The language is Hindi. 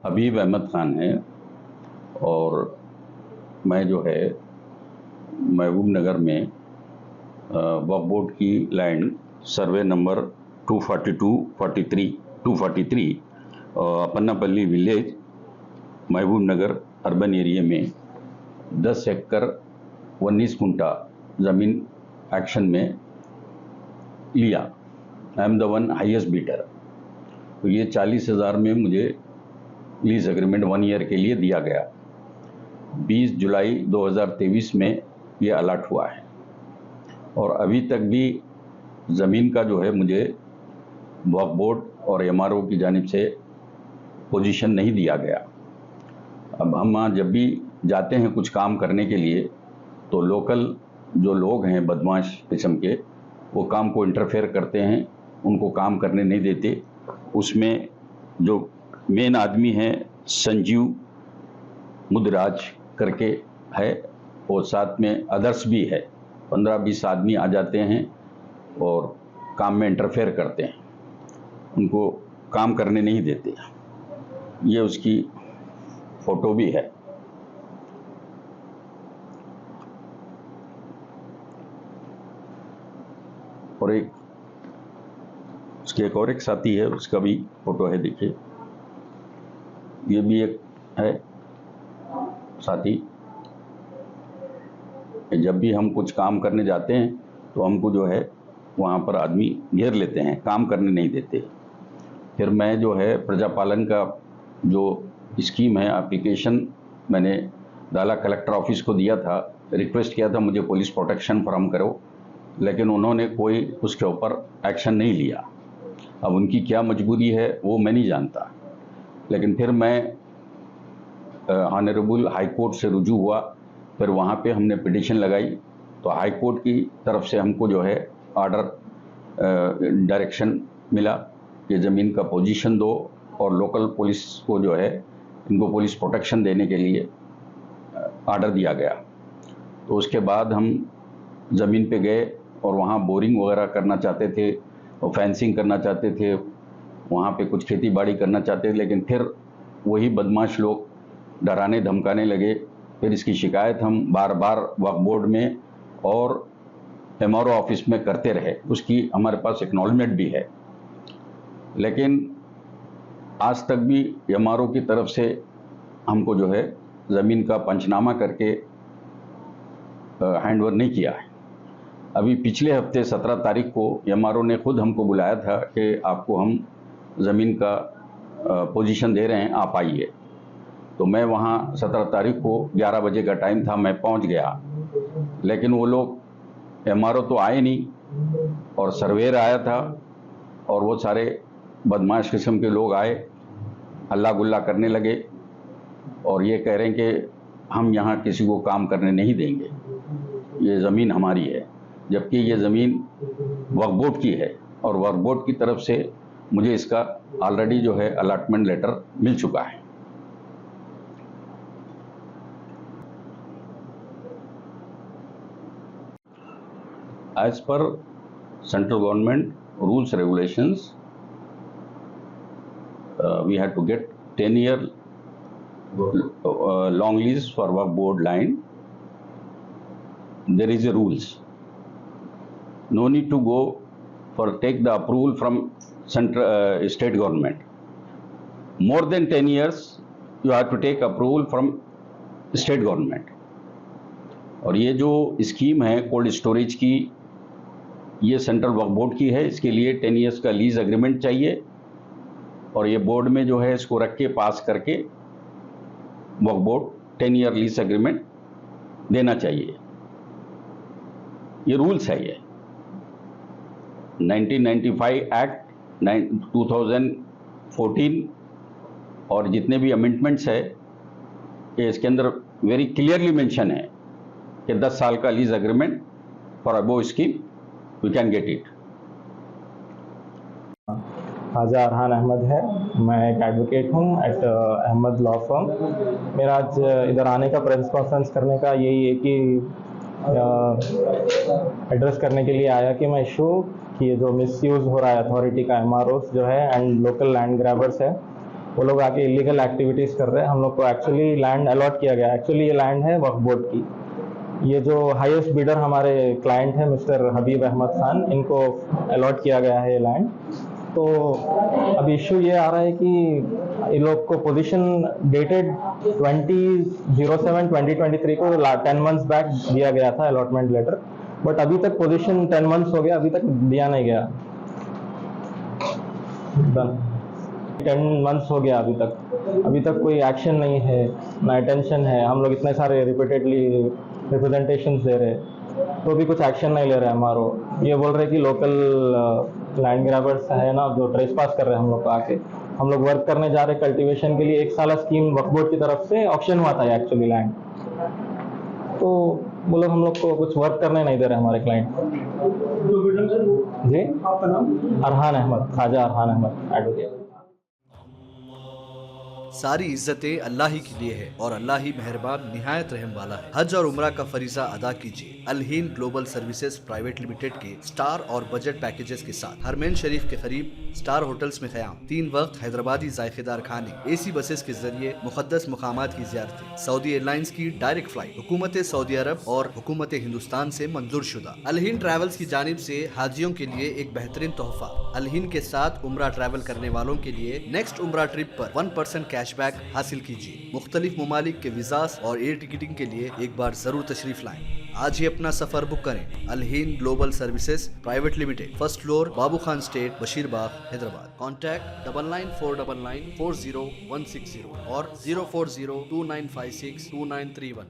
हबीब अहमद खान है और मैं जो है महबूब नगर में वक्फ बोर्ड की लैंड सर्वे नंबर 243 अपन्नापल्ली विलेज महबूब नगर अर्बन एरिया में 10 एकड़ 19 गुंठा ज़मीन एक्शन में लिया। I am the one highest beater. तो ये 40,000 में मुझे लीज एग्रीमेंट 1 ईयर के लिए दिया गया। 20 जुलाई 2023 में ये अलॉट हुआ है और अभी तक भी ज़मीन का जो है मुझे वक्फ बोर्ड और एमआरओ की जानिब से पोजीशन नहीं दिया गया। अब हम जब भी जाते हैं कुछ काम करने के लिए तो लोकल जो लोग हैं बदमाश किस्म के, वो काम को इंटरफेयर करते हैं, उनको काम करने नहीं देते। उसमें जो मेन आदमी है संजीव मुदराज करके है और साथ में अदर्स भी है। 15-20 आदमी आ जाते हैं और काम में इंटरफेयर करते हैं, उनको काम करने नहीं देते। ये उसकी फ़ोटो भी है। और एक उसके एक और एक साथी है, उसका भी फ़ोटो है, देखिए। ये भी एक है साथी। जब भी हम कुछ काम करने जाते हैं तो हमको जो है वहाँ पर आदमी घेर लेते हैं, काम करने नहीं देते। फिर मैं जो है प्रजापालन का जो स्कीम है एप्लीकेशन मैंने डाला, कलेक्टर ऑफिस को दिया था, रिक्वेस्ट किया था मुझे पुलिस प्रोटेक्शन फराहम करो, लेकिन उन्होंने कोई उसके ऊपर एक्शन नहीं लिया। अब उनकी क्या मजबूरी है वो मैं नहीं जानता। लेकिन फिर मैं ऑनरेबल हाई कोर्ट से रुजू हुआ, फिर वहाँ पे हमने पिटीशन लगाई तो हाई कोर्ट की तरफ से हमको जो है ऑर्डर डायरेक्शन मिला कि ज़मीन का पोजीशन दो और लोकल पुलिस को जो है इनको पुलिस प्रोटेक्शन देने के लिए ऑर्डर दिया गया। तो उसके बाद हम ज़मीन पे गए और वहाँ बोरिंग वगैरह करना चाहते थे और फेंसिंग करना चाहते थे, वहाँ पे कुछ खेती बाड़ी करना चाहते थे, लेकिन फिर वही बदमाश लोग डराने धमकाने लगे। फिर इसकी शिकायत हम बार बार वक्फ बोर्ड में और एमआरओ ऑफिस में करते रहे, उसकी हमारे पास एक्नॉलेजमेंट भी है। लेकिन आज तक भी एमआरओ की तरफ से हमको जो है ज़मीन का पंचनामा करके हैंडओवर नहीं किया है। अभी पिछले हफ्ते 17 तारीख को एमआरओ ने खुद हमको बुलाया था कि आपको हम ज़मीन का पोजीशन दे रहे हैं, आप आइए। तो मैं वहाँ 17 तारीख को 11 बजे का टाइम था, मैं पहुँच गया, लेकिन वो लोग एमआरओ तो आए नहीं और सर्वेयर आया था और वो सारे बदमाश किस्म के लोग आए, हल्ला गुल्ला करने लगे और ये कह रहे हैं कि हम यहाँ किसी को काम करने नहीं देंगे, ये ज़मीन हमारी है, जबकि ये ज़मीन वक्फ बोर्ड की है और वक्फ बोर्ड की तरफ से मुझे इसका ऑलरेडी जो है अलॉटमेंट लेटर मिल चुका है। As per central government rules regulations, we had to get 10-year long lease for waqf board land. There is a rules. No need to go for take the approval from central state government. More than 10 years, you have to take approval from state government. और ये जो स्कीम है कोल्ड स्टोरेज की, ये सेंट्रल वक्फ बोर्ड की है। इसके लिए 10 इयर्स का लीज एग्रीमेंट चाहिए और ये बोर्ड में जो है इसको रख के पास करके वक्फ बोर्ड 10 ईयर लीज एग्रीमेंट देना चाहिए। ये रूल्स है। ये 1995 एक्ट 2014 और जितने भी अमेंडमेंट्स है ये इसके अंदर वेरी क्लियरली मेंशन है कि 10 साल का lease agreement for above scheme we can get it. Khwaja Arhan Ahmad है, मैं एक एडवोकेट हूँ एट अहमद लॉ फर्म। मेरा आज इधर आने का प्रेस कॉन्फ्रेंस करने का यही है कि एड्रेस करने के लिए आया कि मैं इशू कि ये जो मिसयूज़ हो रहा है अथॉरिटी का एमआरओ जो है एंड लोकल लैंड ग्रैबर्स है, वो लोग आके इलीगल एक्टिविटीज़ कर रहे हैं। हम लोग को एक्चुअली लैंड अलॉट किया गया, एक्चुअली ये लैंड है वक्फ बोर्ड की। ये जो हाईएस्ट बिडर हमारे क्लाइंट है मिस्टर हबीब अहमद खान, इनको अलॉट किया गया है ये लैंड। तो अब इशू ये आ रहा है कि इन लोग को पोजीशन डेटेड 20/07/2023 को 10 मंथ्स बैक दिया गया था अलॉटमेंट लेटर, बट अभी तक पोजीशन 10 मंथ्स हो गया, अभी तक दिया नहीं गया। 10 मंथ्स हो गया अभी तक कोई एक्शन नहीं है, ना अटेंशन है। हम लोग इतने सारे रिपीटेडली रिप्रेजेंटेशंस दे रहे हैं तो भी कुछ एक्शन नहीं ले रहे हैं हमारो। ये बोल रहे कि लोकल लैंड ग्रैबर्स है ना जो ट्रेस पास कर रहे हैं हम लोग को आके। हम लोग वर्क करने जा रहे कल्टीवेशन के लिए, 1 साल स्कीम वक्फ बोर्ड की तरफ से ऑक्शन हुआ था एक्चुअली लैंड, तो वो लोग हम लोग को कुछ वर्क करने नहीं दे रहे हमारे क्लाइंट जी। आपका नाम? अरहान अहमद, ख्वाजा अरहान अहमद एडवोकेट। सारी इज्जतें अल्लाह ही के लिए है और अल्लाह ही मेहरबान निहायत रहम वाला है। हज और उम्रा का फरीजा अदा कीजिए Al Hind global services private limited के स्टार और बजट पैकेजेस के साथ। हरमैन शरीफ के करीब स्टार होटल्स में क़याम, 3 वक्त हैदराबादी जायकेदार खाने, AC बसेस के जरिए मुकद्दस मुकामात की ज़ियारतें, सऊदी एयरलाइंस की डायरेक्ट फ्लाइट, हुकूमत सऊदी अरब और हुकूमत हिंदुस्तान से मंजूर शुदा। अल हिंद ट्रैवल्स की जानिब से हाजियों के लिए एक बेहतरीन तोहफा। अल हिंद के साथ उम्रा ट्रैवल करने वालों के लिए नेक्स्ट उम्रा ट्रिप पर 1% कैशबैक हासिल कीजिए। मुख्तलिफ ममालिक के वीज़ास और एयर टिकटिंग के लिए एक बार जरूर तशरीफ लाएं। आज ही अपना सफर बुक करें। Al Hind global services private limited, 1st floor, Babu Khan estate, Basheerbagh, Hyderabad. Contact 9949940160 और 04029562931।